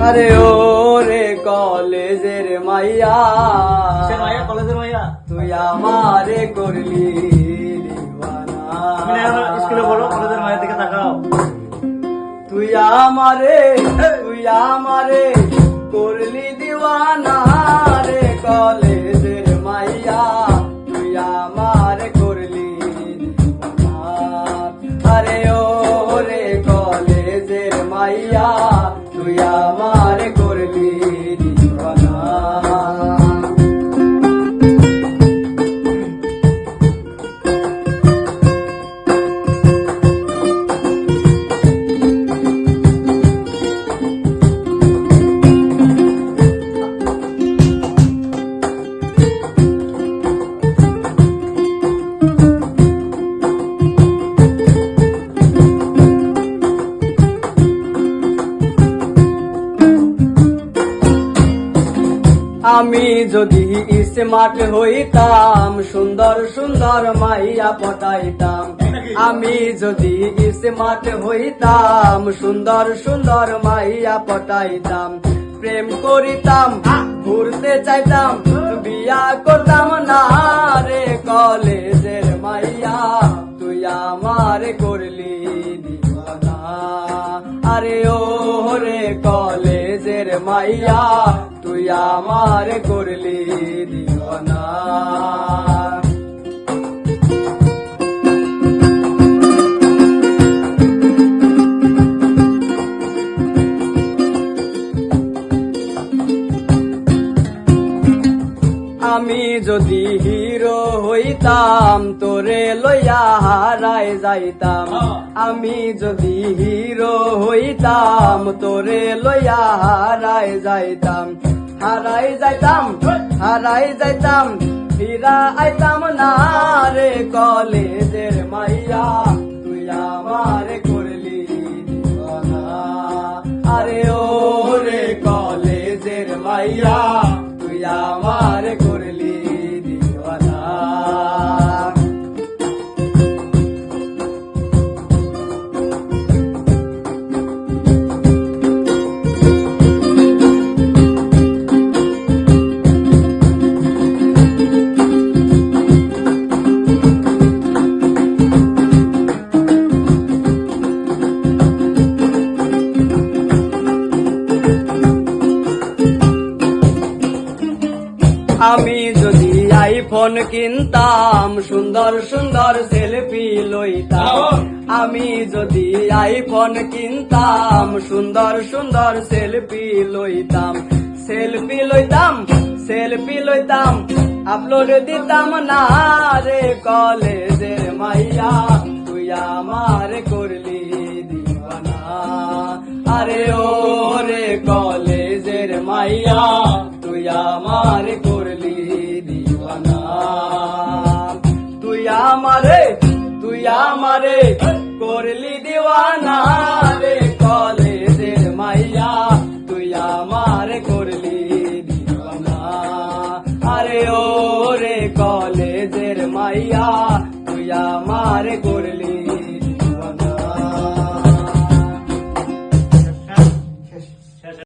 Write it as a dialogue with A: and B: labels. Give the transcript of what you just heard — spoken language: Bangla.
A: আরে ও রে কলেজের মাইয়া,
B: কলেজের মাইয়া
A: তুই আমারে করলি দিওয়ানা।
B: স্কুলে বলো কলেজের মায়ের দিকে তাকাও।
A: তুই আমারে করলি দিওয়ানা রে কলেজের মাইয়া, তুই আমারে করলি দিওয়ানা। আরে ও রে কলেজের মাইয়া, তুই আমারে করলি দিওয়ানা। আমি যদি স্মার্ট হইতাম, সুন্দর সুন্দর মাইয়া পটাইতাম। আমি যদি স্মার্ট হইতাম, সুন্দর সুন্দর মাইয়া পটাইতাম। প্রেম করিতাম, ঘুরতে চাইতাম, বিয়া করতাম না রে কলেজের মাইয়া, তুই আমার করলি দিওয়ানা। আরে ও রে কলেজের মাইয়া, তুই আমার করলি দিওয়ানা। আমি যদি হিরো হইতাম, তোরে লইয়া হারাই যাইতাম। আমি যদি হিরো হইতাম, তোরে লইয়া হারাই যাইতাম। হারাই যাইতাম, ফিরা আইতাম না রে কলেজের মাইয়া, তুই আমার করলি দিওয়ানা। আরে ও রে কলেজের মাইয়া, তুই আমার করলি দিওয়ানা। আমি যদি আইফোন কিনতাম, সুন্দর সুন্দর সেলফি লইতাম। আমি যদি আইফোন কিনতাম, সুন্দর সুন্দর সেলফি লইতাম। সেলফি লইতাম, আপলোড দিতাম না রে কলেজের মাইয়া, তুই আমার করলি দিওয়ানা। আরে ও রে কলেজের মাইয়া, তুই আমার করলি দিওয়ানা। তুই আমারে করলি দিওয়ানা রে কলেজের মাইয়া, তুই আমার করলি দিওয়ানা। আরে ও রে কলেজের মাইয়া, তুই আমার করলি